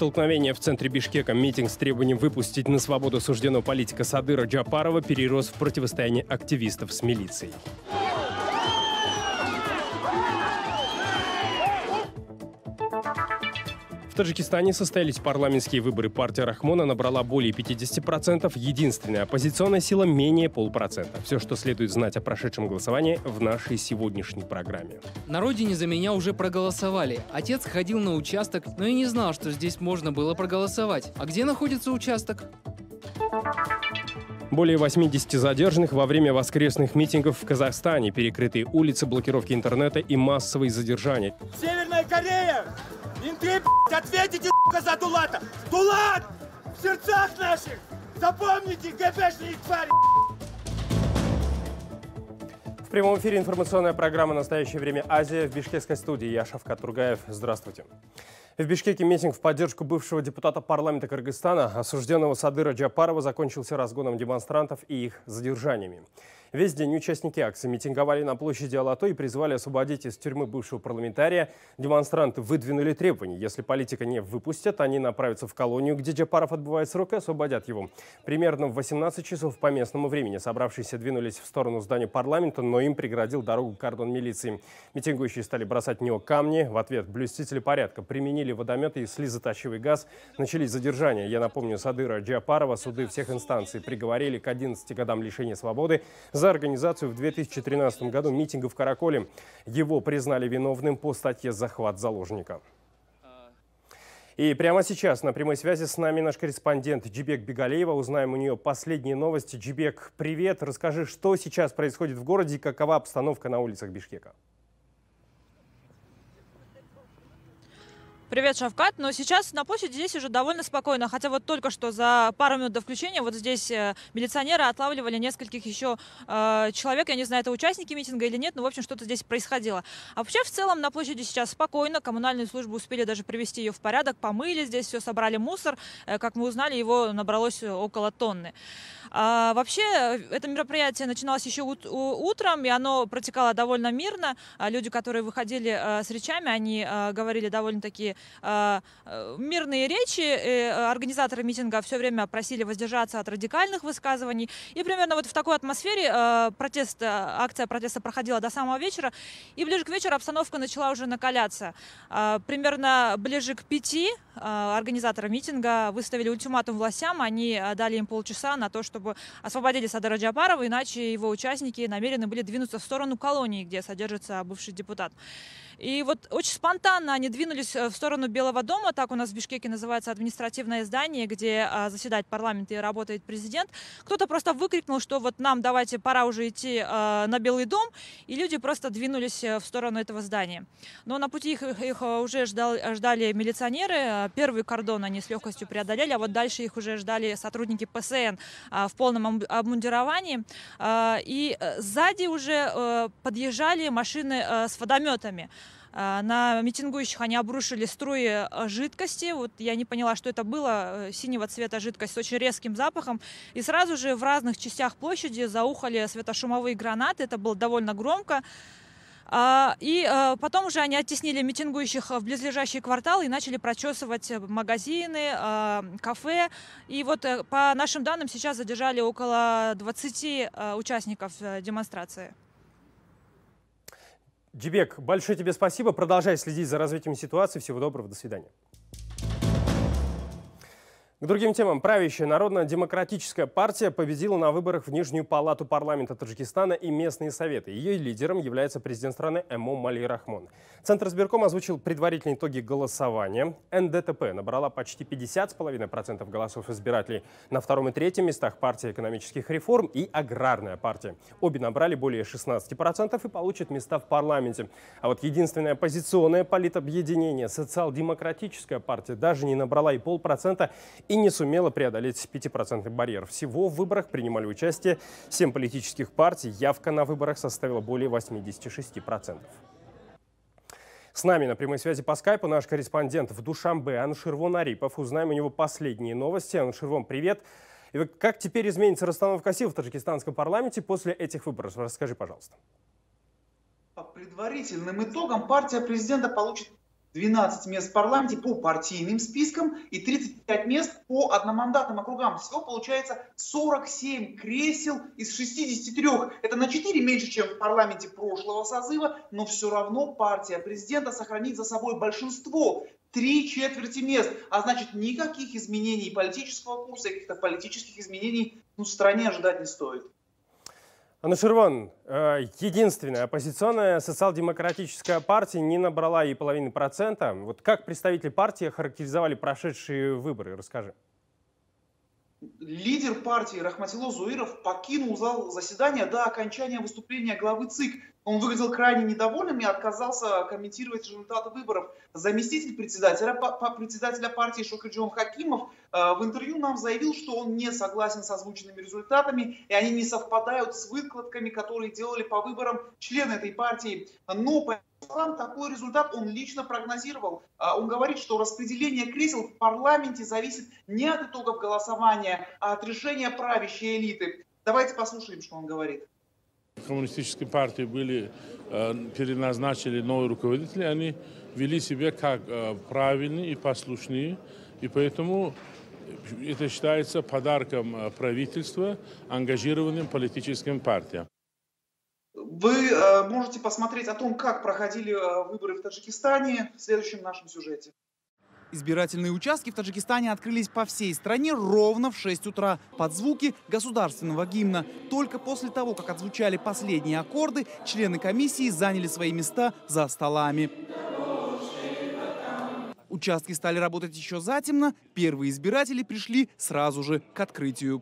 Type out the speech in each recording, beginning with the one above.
столкновения в центре Бишкека. Митинг с требованием выпустить на свободу осужденного политика Садыра Джапарова перерос в противостояние активистов с милицией. В Таджикистане состоялись парламентские выборы. Партия Рахмона набрала более 50%, единственная оппозиционная сила менее 0,5%. Все, что следует знать о прошедшем голосовании в нашей сегодняшней программе. На родине за меня уже проголосовали. Отец ходил на участок, но и не знал, что здесь можно было проголосовать. А где находится участок? Более 80 задержанных во время воскресных митингов в Казахстане, перекрытые улицы, блокировки интернета и массовые задержания. Северная Корея! Менты, ответите, за Дулата! Дулат! В сердцах наших! Запомните, ГБшные твари! В прямом эфире информационная программа «Настоящее время. Азия» в бишкекской студии. Я Шавкат Тургаев. Здравствуйте. В Бишкеке митинг в поддержку бывшего депутата парламента Кыргызстана, осужденного Садыра Джапарова, закончился разгоном демонстрантов и их задержаниями. Весь день участники акции митинговали на площади Алатой и призвали освободить из тюрьмы бывшего парламентария. Демонстранты выдвинули требования. Если политика не выпустят, они направятся в колонию, где Джапаров отбывает срок, и освободят его. Примерно в 18 часов по местному времени собравшиеся двинулись в сторону здания парламента, но им преградил дорогу кордон милиции. Митингующие стали бросать в него камни. В ответ блюстители порядка применили водометы и слезоточивый газ. Начались задержания. Я напомню, Садыра Джапарова суды всех инстанций приговорили к 11 годам лишения свободы за организацию в 2013 году митинга в Караколе. Его признали виновным по статье «Захват заложника». И прямо сейчас на прямой связи с нами наш корреспондент Джибек Бегалеева. Узнаем у нее последние новости. Джибек, привет. Расскажи, что сейчас происходит в городе и какова обстановка на улицах Бишкека? Привет, Шавкат. Но сейчас на площади здесь уже довольно спокойно. Хотя вот только что за пару минут до включения вот здесь милиционеры отлавливали нескольких еще человек. Я не знаю, это участники митинга или нет, но в общем что-то здесь происходило. А вообще в целом на площади сейчас спокойно. Коммунальные службы успели даже привести ее в порядок, помыли здесь все, собрали мусор. Как мы узнали, его набралось около тонны. Вообще это мероприятие начиналось еще утром, и оно протекало довольно мирно. Люди, которые выходили с речами, они говорили довольно-таки мирные речи. Организаторы митинга все время просили воздержаться от радикальных высказываний. И примерно вот в такой атмосфере акция протеста проходила до самого вечера. И ближе к вечеру обстановка начала уже накаляться. Примерно ближе к 5 организаторы митинга выставили ультиматум властям. Они дали им полчаса на то, чтобы освободили Садыра Джапарова, иначе его участники намерены были двинуться в сторону колонии, где содержится бывший депутат. И вот очень спонтанно они двинулись в сторону Белого дома, так у нас в Бишкеке называется административное здание, где заседает парламент и работает президент. Кто-то просто выкрикнул, что вот нам давайте, пора уже идти на Белый дом, и люди просто двинулись в сторону этого здания. Но на пути их уже ждали милиционеры, первый кордон они с легкостью преодолели, а вот дальше их уже ждали сотрудники ПСН в полном обмундировании. И сзади уже подъезжали машины с водометами. На митингующих они обрушили струи жидкости. Вот я не поняла, что это было. Синего цвета жидкость с очень резким запахом. И сразу же в разных частях площади заухали светошумовые гранаты. Это было довольно громко. И потом уже они оттеснили митингующих в близлежащие кварталы и начали прочесывать магазины, кафе. И вот по нашим данным сейчас задержали около 20 участников демонстрации. Джибек, большое тебе спасибо. Продолжай следить за развитием ситуации. Всего доброго. До свидания. К другим темам. Правящая Народно-демократическая партия победила на выборах в Нижнюю палату парламента Таджикистана и местные советы. Ее лидером является президент страны Эмомали Рахмон. Центр избирком озвучил предварительные итоги голосования. НДТП набрала почти 50,5% голосов избирателей. На втором и третьем местах партия экономических реформ и аграрная партия. Обе набрали более 16% и получат места в парламенте. А вот единственное оппозиционное политобъединение, социал-демократическая партия, даже не набрала и 0,5% и не сумела преодолеть 5% барьер. Всего в выборах принимали участие 7 политических партий. Явка на выборах составила более 86%. С нами на прямой связи по скайпу наш корреспондент в Душанбе Анушервон Арипов. Узнаем у него последние новости. Анушервон, привет. И как теперь изменится расстановка сил в таджикистанском парламенте после этих выборов? Расскажи, пожалуйста. По предварительным итогам партия президента получит 12 мест в парламенте по партийным спискам и 35 мест по одномандатным округам. Всего получается 47 кресел из 63. Это на 4 меньше, чем в парламенте прошлого созыва, но все равно партия президента сохранит за собой большинство. 3/4 мест. А значит, никаких изменений политического курса, каких-то политических изменений в стране ожидать не стоит. Анушервон, единственная оппозиционная социал-демократическая партия не набрала и 0,5%. Вот как представители партии характеризовали прошедшие выборы? Расскажи. Лидер партии Рахматило Зуиров покинул зал заседания до окончания выступления главы ЦИК. Он выглядел крайне недовольным и отказался комментировать результаты выборов. Заместитель председателя партии Шохриджон Хакимов в интервью нам заявил, что он не согласен с озвученными результатами, и они не совпадают с выкладками, которые делали по выборам члены этой партии. Но по словам, такой результат он лично прогнозировал. Он говорит, что распределение кресел в парламенте зависит не от итогов голосования, а от решения правящей элиты. Давайте послушаем, что он говорит. Коммунистической партии переназначили новые руководители, они вели себя как правильные и послушные, и поэтому это считается подарком правительства ангажированным политическим партиям. Вы можете посмотреть о том, как проходили выборы в Таджикистане в следующем нашем сюжете. Избирательные участки в Таджикистане открылись по всей стране ровно в 6 утра под звуки государственного гимна. Только после того, как отзвучали последние аккорды, члены комиссии заняли свои места за столами. Участки стали работать еще затемно, первые избиратели пришли сразу же к открытию.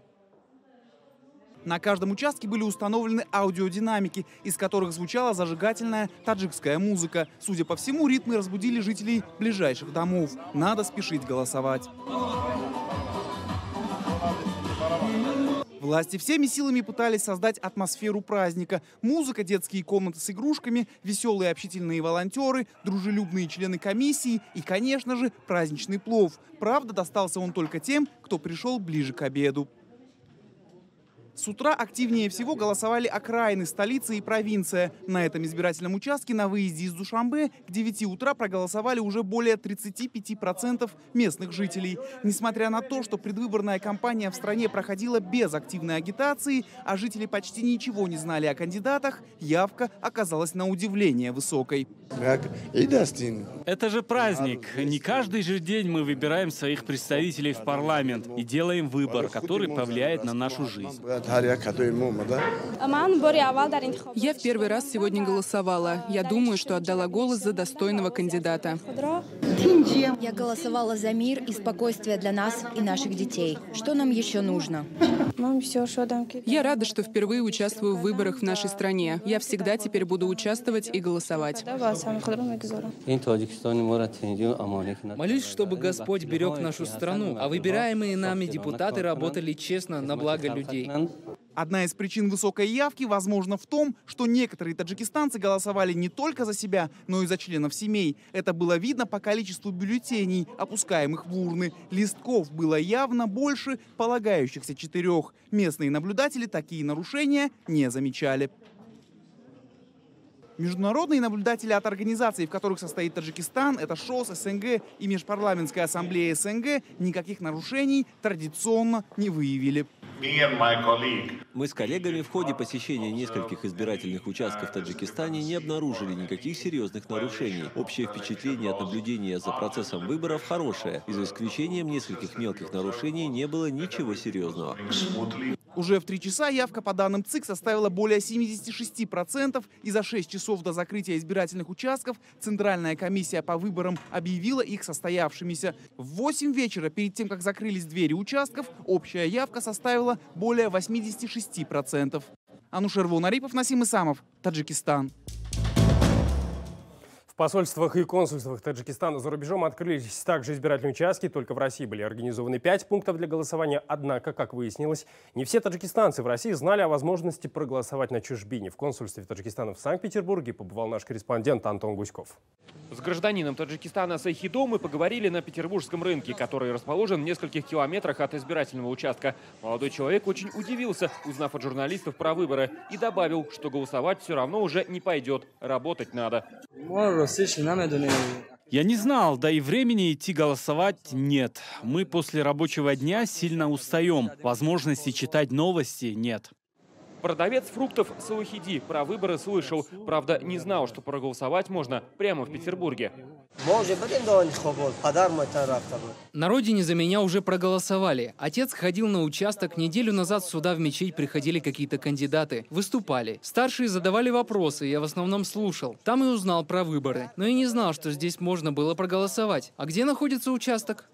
На каждом участке были установлены аудиодинамики, из которых звучала зажигательная таджикская музыка. Судя по всему, ритмы разбудили жителей ближайших домов. Надо спешить голосовать. Власти всеми силами пытались создать атмосферу праздника. Музыка, детские комнаты с игрушками, веселые общительные волонтеры, дружелюбные члены комиссии и, конечно же, праздничный плов. Правда, достался он только тем, кто пришел ближе к обеду. С утра активнее всего голосовали окраины столицы и провинция. На этом избирательном участке на выезде из Душанбе к 9 утра проголосовали уже более 35% местных жителей. Несмотря на то, что предвыборная кампания в стране проходила без активной агитации, а жители почти ничего не знали о кандидатах, явка оказалась на удивление высокой. Это же праздник. Не каждый же день мы выбираем своих представителей в парламент и делаем выбор, который повлияет на нашу жизнь. Я в первый раз сегодня голосовала. Я думаю, что отдала голос за достойного кандидата. Я голосовала за мир и спокойствие для нас и наших детей. Что нам еще нужно? Я рада, что впервые участвую в выборах в нашей стране. Я всегда теперь буду участвовать и голосовать. Молюсь, чтобы Господь берег нашу страну, а выбираемые нами депутаты работали честно на благо людей. Одна из причин высокой явки, возможно, в том, что некоторые таджикистанцы голосовали не только за себя, но и за членов семей. Это было видно по количеству бюллетеней, опускаемых в урны. Листков было явно больше полагающихся 4. Местные наблюдатели такие нарушения не замечали. Международные наблюдатели от организаций, в которых состоит Таджикистан, это ШОС, СНГ и Межпарламентская ассамблея СНГ, никаких нарушений традиционно не выявили. Мы с коллегами в ходе посещения нескольких избирательных участков в Таджикистане не обнаружили никаких серьезных нарушений. Общее впечатление от наблюдения за процессом выборов хорошее. За исключением нескольких мелких нарушений не было ничего серьезного. Уже в 3 часа явка по данным ЦИК составила более 76%, и за 6 часов до закрытия избирательных участков Центральная комиссия по выборам объявила их состоявшимися. В 8 вечера, перед тем, как закрылись двери участков, общая явка составила более 86%. Анушервон Арипов, Насим Исамов, Таджикистан. В посольствах и консульствах Таджикистана за рубежом открылись также избирательные участки. Только в России были организованы 5 пунктов для голосования. Однако, как выяснилось, не все таджикистанцы в России знали о возможности проголосовать на чужбине. В консульстве Таджикистана в Санкт-Петербурге побывал наш корреспондент Антон Гуськов. С гражданином Таджикистана Сайхидо мы поговорили на Петербургском рынке, который расположен в нескольких километрах от избирательного участка. Молодой человек очень удивился, узнав от журналистов про выборы, и добавил, что голосовать все равно уже не пойдет, работать надо. Я не знал, да и времени идти голосовать нет. Мы после рабочего дня сильно устаем. Возможности читать новости нет. Продавец фруктов Салахиди про выборы слышал. Правда, не знал, что проголосовать можно прямо в Петербурге. На родине за меня уже проголосовали. Отец ходил на участок. Неделю назад сюда в мечеть приходили какие-то кандидаты. Выступали. Старшие задавали вопросы, я в основном слушал. Там и узнал про выборы. Но и не знал, что здесь можно было проголосовать. А где находится участок?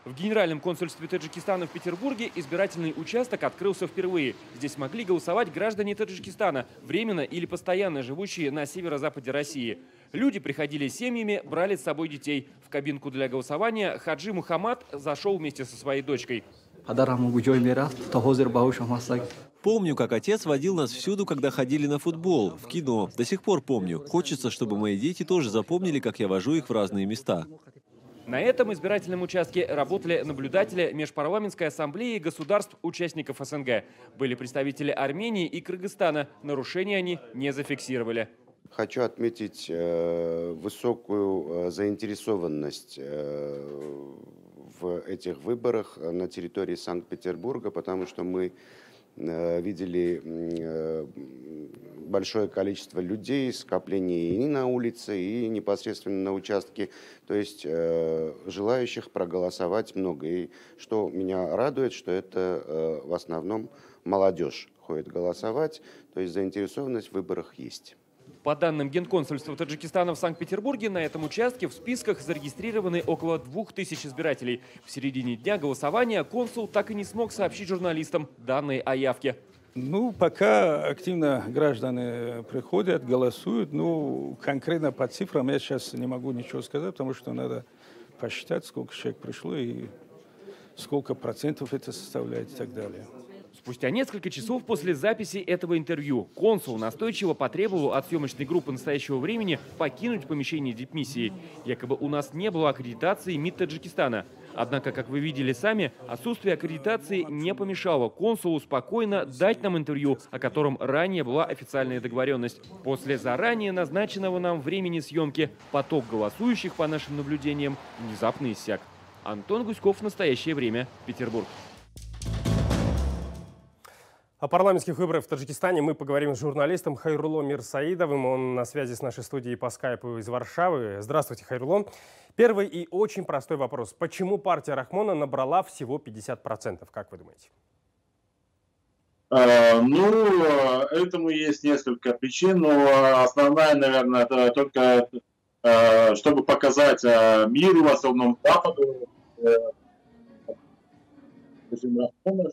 В Генеральном консульстве Таджикистана в Петербурге избирательный участок открылся впервые. Здесь могли голосовать граждане Таджикистана, временно или постоянно живущие на северо-западе России. Люди приходили семьями, брали с собой детей. В кабинку для голосования Хаджи Мухаммад зашел вместе со своей дочкой. Помню, как отец водил нас всюду, когда ходили на футбол, в кино. До сих пор помню. Хочется, чтобы мои дети тоже запомнили, как я вожу их в разные места. На этом избирательном участке работали наблюдатели Межпарламентской ассамблеи государств-участников СНГ. Были представители Армении и Кыргызстана. Нарушения они не зафиксировали. Хочу отметить высокую заинтересованность в этих выборах на территории Санкт-Петербурга, потому что мы видели большое количество людей, скопление и на улице, и непосредственно на участке. То есть желающих проголосовать много. И что меня радует, что это в основном молодежь ходит голосовать. То есть заинтересованность в выборах есть. По данным Генконсульства Таджикистана в Санкт-Петербурге, на этом участке в списках зарегистрированы около 2000 избирателей. В середине дня голосования консул так и не смог сообщить журналистам данные о явке. Пока активно граждане приходят, голосуют. Конкретно по цифрам я сейчас не могу ничего сказать, потому что надо посчитать, сколько человек пришло и сколько процентов это составляет и так далее. Спустя несколько часов после записи этого интервью консул настойчиво потребовал от съемочной группы «Настоящего времени» покинуть помещение дипмиссии. Якобы у нас не было аккредитации МИД Таджикистана. Однако, как вы видели сами, отсутствие аккредитации не помешало консулу спокойно дать нам интервью, о котором ранее была официальная договоренность. После заранее назначенного нам времени съемки поток голосующих, по нашим наблюдениям, внезапно иссяк. Антон Гуськов, «Настоящее время», Петербург. О парламентских выборах в Таджикистане мы поговорим с журналистом Хайрулло Мирсаидовым. Он на связи с нашей студией по скайпу из Варшавы. Здравствуйте, Хайрулло. Первый и очень простой вопрос. Почему партия Рахмона набрала всего 50%? Как вы думаете? Этому есть несколько причин. Но основная, наверное, это только чтобы показать миру, в основном Западу,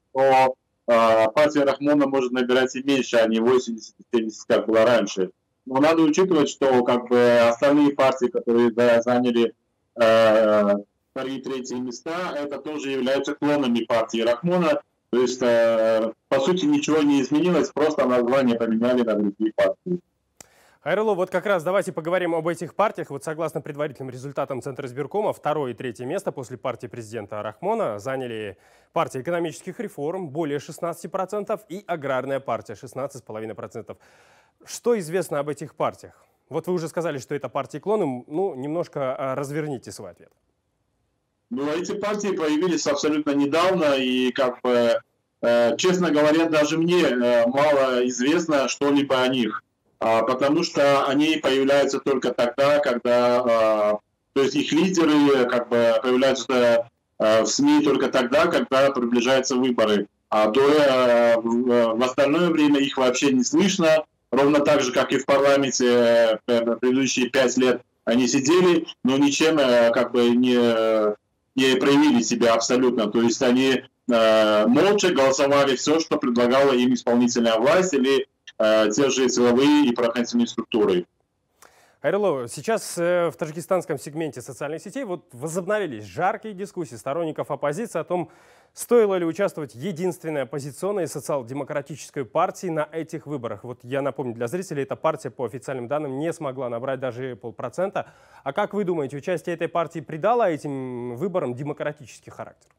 что партия Рахмона может набирать и меньше, а не 80-70, как было раньше. Но надо учитывать, что остальные партии, которые заняли вторые и третьи места, это тоже являются клонами партии Рахмона. То есть, по сути, ничего не изменилось, просто название поменяли на другие партии. Хайрулло, вот как раз давайте поговорим об этих партиях. Вот согласно предварительным результатам Центра избиркома, второе и третье место после партии президента Рахмона заняли партия экономических реформ более 16% и аграрная партия 16,5%. Что известно об этих партиях? Вот вы уже сказали, что это партии-клоны. Немножко разверните свой ответ. Эти партии появились абсолютно недавно, и честно говоря, даже мне мало известно что-либо о них. Потому что они появляются только тогда, когда, то есть их лидеры появляются в СМИ только тогда, когда приближаются выборы. А в остальное время их вообще не слышно. Ровно так же, как и в парламенте предыдущие 5 лет они сидели, но ничем не проявили себя абсолютно. То есть они молча голосовали все, что предлагала им исполнительная власть или те же силовые и правоохранительные структуры. Хайрулло, сейчас в таджикистанском сегменте социальных сетей возобновились жаркие дискуссии сторонников оппозиции о том, стоило ли участвовать единственной оппозиционной социал-демократической партии на этих выборах. Я напомню для зрителей, эта партия по официальным данным не смогла набрать даже 0,5%. А как вы думаете, участие этой партии придало этим выборам демократический характер?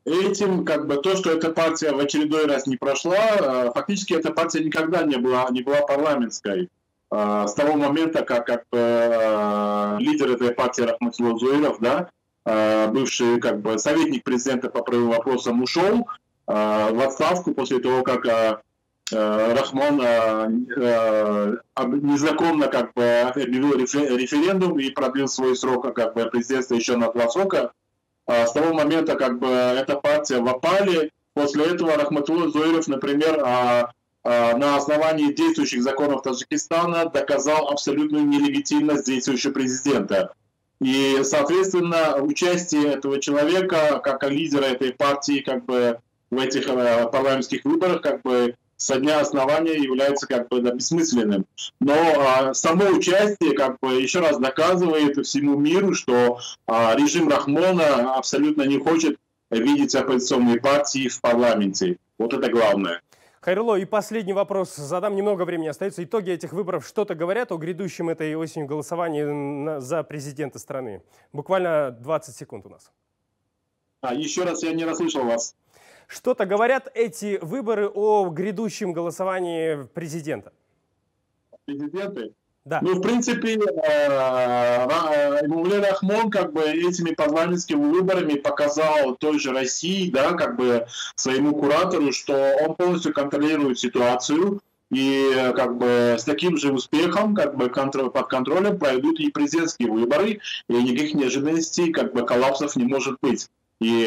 Этим, то, что эта партия в очередной раз не прошла, фактически эта партия никогда не была парламентской. с того момента, как лидер этой партии Рахматулло Зуиров, да, бывший как бы советник президента по правовым вопросам, ушел в отставку после того, как Рахмон незаконно как бы объявил референдум и продлил свой срок как бы президентства еще на 2 срока. С того момента как бы эта партия в опале. После этого Рахматулло Зуиров, например, на основании действующих законов Таджикистана доказал абсолютную нелегитимность действующего президента. И, соответственно, участие этого человека, как лидера этой партии, как бы в этих парламентских выборах, как бы со дня основания является как бы бессмысленным. Но само участие как бы еще раз доказывает всему миру, что режим Рахмона абсолютно не хочет видеть оппозиционные партии в парламенте. Вот это главное. Хайрулло, и последний вопрос задам, немного времени остается. Итоги этих выборов что-то говорят о грядущем этой осенью голосовании за президента страны? Буквально 20 секунд у нас. Еще раз, я не расслышал вас. Что-то говорят эти выборы о грядущем голосовании президента? Президенты? Да. Ну, в принципе, Эмомали Рахмон как бы этими парламентскими выборами показал той же России, да, как бы своему куратору, что он полностью контролирует ситуацию и как бы с таким же успехом, как бы под контролем пройдут и президентские выборы, и никаких неожиданностей, как бы коллапсов не может быть. И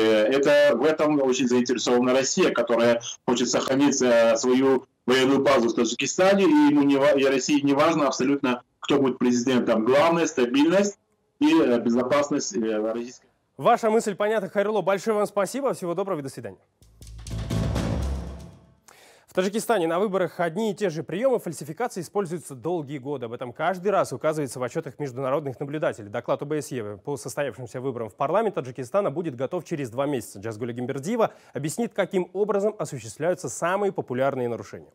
в этом очень заинтересована Россия, которая хочет сохранить свою военную базу в Таджикистане, и России не важно абсолютно, кто будет президентом. Главное — стабильность и безопасность российской. Ваша мысль понятна, Хайрулло. Большое вам спасибо. Всего доброго и до свидания. В Таджикистане на выборах одни и те же приемы фальсификации используются долгие годы. Об этом каждый раз указывается в отчетах международных наблюдателей. Доклад ОБСЕ по состоявшимся выборам в парламент Таджикистана будет готов через 2 месяца. Джазгуль Гимбердиева объяснит, каким образом осуществляются самые популярные нарушения.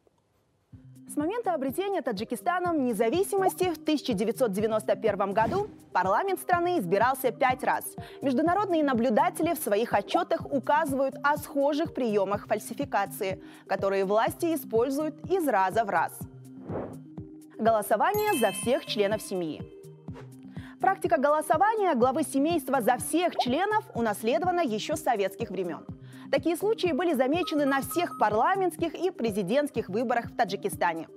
С момента обретения Таджикистаном независимости в 1991 году парламент страны избирался 5 раз. Международные наблюдатели в своих отчетах указывают о схожих приемах фальсификации, которые власти используют из раза в раз. Голосование за всех членов семьи. Практика голосования главы семейства за всех членов унаследована еще с советских времен. Такие случаи были замечены на всех парламентских и президентских выборах в Таджикистане.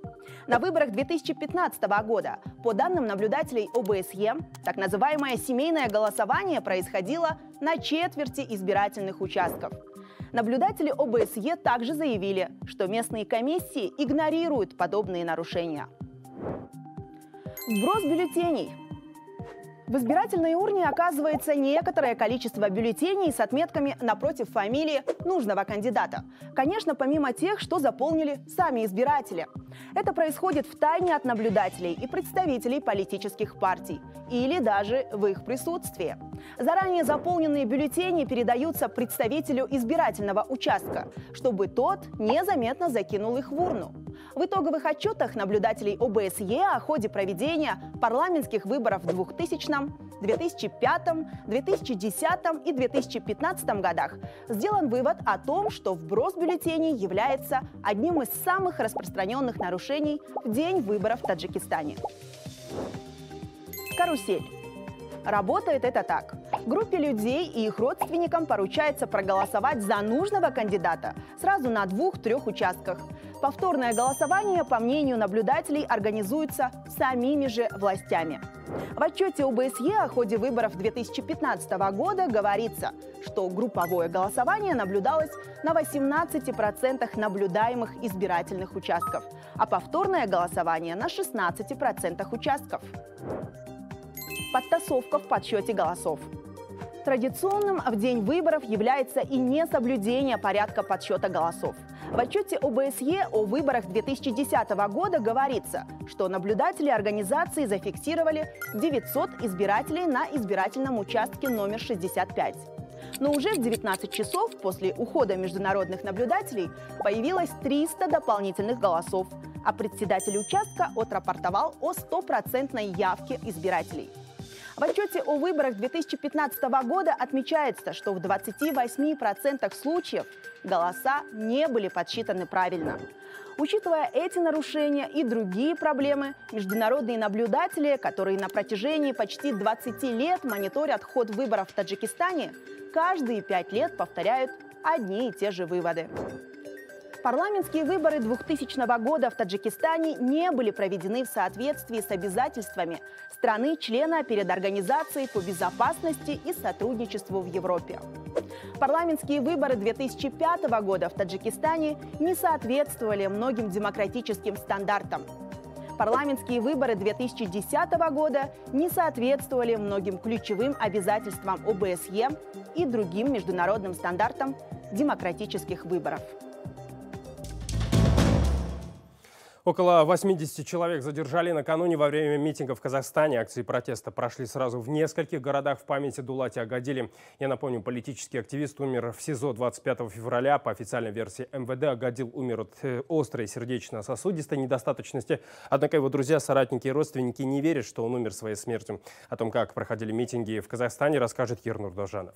На выборах 2015 года, по данным наблюдателей ОБСЕ, так называемое семейное голосование происходило на четверти избирательных участков. Наблюдатели ОБСЕ также заявили, что местные комиссии игнорируют подобные нарушения. Вброс бюллетеней. В избирательной урне оказывается некоторое количество бюллетеней с отметками напротив фамилии нужного кандидата. Конечно, помимо тех, что заполнили сами избиратели. Это происходит втайне от наблюдателей и представителей политических партий, или даже в их присутствии. Заранее заполненные бюллетени передаются представителю избирательного участка, чтобы тот незаметно закинул их в урну. В итоговых отчетах наблюдателей ОБСЕ о ходе проведения парламентских выборов в 2000, 2005, 2010 и 2015 годах сделан вывод о том, что вброс бюллетеней является одним из самых распространенных нарушений в день выборов в Таджикистане. Карусель. Работает это так. Группе людей и их родственникам поручается проголосовать за нужного кандидата сразу на 2-3 участках. Повторное голосование, по мнению наблюдателей, организуется самими же властями. В отчете ОБСЕ о ходе выборов 2015 года говорится, что групповое голосование наблюдалось на 18% наблюдаемых избирательных участков, а повторное голосование на 16% участков. Подтасовка в подсчете голосов. Традиционным в день выборов является и несоблюдение порядка подсчета голосов. В отчете ОБСЕ о выборах 2010 года говорится, что наблюдатели организации зафиксировали 900 избирателей на избирательном участке номер 65. Но уже в 19 часов после ухода международных наблюдателей появилось 300 дополнительных голосов, а председатель участка отрапортовал о 100% явке избирателей. В отчете о выборах 2015 года отмечается, что в 28% случаев голоса не были подсчитаны правильно. Учитывая эти нарушения и другие проблемы, международные наблюдатели, которые на протяжении почти 20 лет мониторят ход выборов в Таджикистане, каждые 5 лет повторяют одни и те же выводы. Парламентские выборы 2000 года в Таджикистане не были проведены в соответствии с обязательствами страны-члена перед Организацией по безопасности и сотрудничеству в Европе. Парламентские выборы 2005 года в Таджикистане не соответствовали многим демократическим стандартам. Парламентские выборы 2010 года не соответствовали многим ключевым обязательствам ОБСЕ и другим международным стандартам демократических выборов. Около 80 человек задержали накануне во время митинга в Казахстане. Акции протеста прошли сразу в нескольких городах в памяти Дулате Агадили. Я напомню, политический активист умер в СИЗО 25 февраля. По официальной версии МВД, Агадил умер от острой сердечно-сосудистой недостаточности. Однако его друзья, соратники и родственники не верят, что он умер своей смертью. О том, как проходили митинги в Казахстане, расскажет Ернур Дожанов.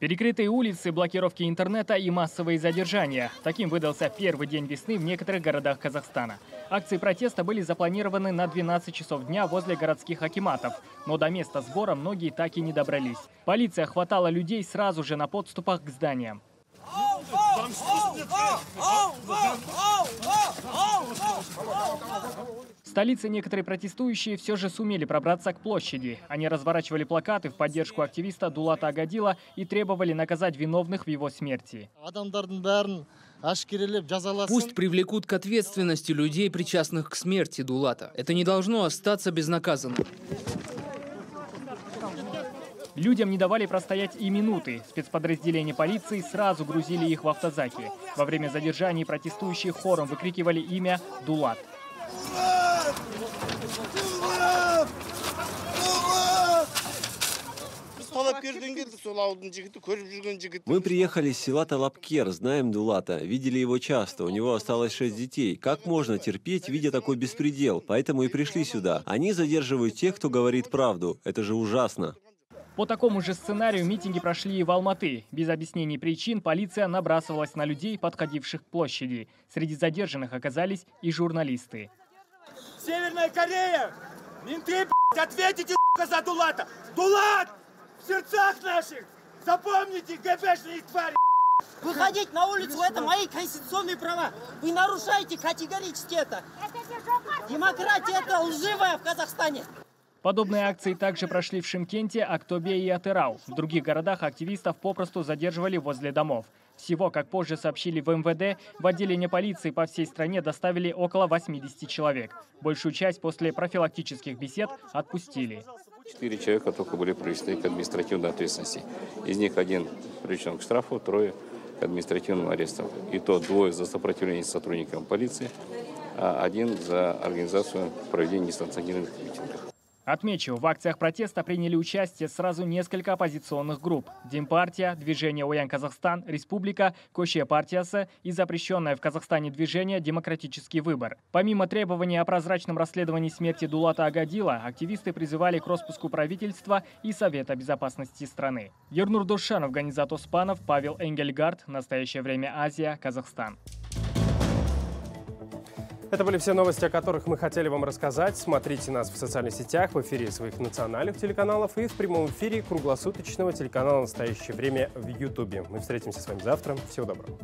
Перекрытые улицы, блокировки интернета и массовые задержания. Таким выдался первый день весны в некоторых городах Казахстана. Акции протеста были запланированы на 12 часов дня возле городских акиматов. Но до места сбора многие так и не добрались. Полиция хватала людей сразу же на подступах к зданиям. В столице некоторые протестующие все же сумели пробраться к площади. Они разворачивали плакаты в поддержку активиста Дулата Агадила и требовали наказать виновных в его смерти. Пусть привлекут к ответственности людей, причастных к смерти Дулата. Это не должно остаться безнаказанным. Людям не давали простоять и минуты. Спецподразделения полиции сразу грузили их в автозаки. Во время задержаний протестующие хором выкрикивали имя Дулат. Мы приехали из села Талапкер, знаем Дулата, видели его часто, у него осталось 6 детей. Как можно терпеть, видя такой беспредел? Поэтому и пришли сюда. Они задерживают тех, кто говорит правду. Это же ужасно. По такому же сценарию митинги прошли и в Алматы. Без объяснений причин полиция набрасывалась на людей, подходивших к площади. Среди задержанных оказались и журналисты. Северная Корея! Менты, ответите, за Дулата! Дулат! В сердцах наших! Запомните, ГБшные твари! Выходить на улицу – это мои конституционные права. Вы нарушаете категорически это. Демократия – это лживая в Казахстане. Подобные акции также прошли в Шымкенте, Актобе и Атырау. В других городах активистов попросту задерживали возле домов. Всего, как позже сообщили в МВД, в отделение полиции по всей стране доставили около 80 человек. Большую часть после профилактических бесед отпустили. 4 человека только были привлечены к административной ответственности. Из них 1 привлечен к штрафу, 3 к административным арестам. И то 2 за сопротивление сотрудникам полиции, а 1 за организацию проведения несанкционированных митингов. Отмечу, в акциях протеста приняли участие сразу несколько оппозиционных групп. Демпартия, Движение Оян Казахстан, Республика, Кошья партиясы и запрещенное в Казахстане движение «Демократический выбор». Помимо требований о прозрачном расследовании смерти Дулата Агадила, активисты призывали к распуску правительства и Совета безопасности страны. Ернур Душанов, Ганизат Оспанов, Павел Энгельгард. Настоящее время. Азия. Казахстан. Это были все новости, о которых мы хотели вам рассказать. Смотрите нас в социальных сетях, в эфире своих национальных телеканалов и в прямом эфире круглосуточного телеканала «Настоящее время» в Ютубе. Мы встретимся с вами завтра. Всего доброго.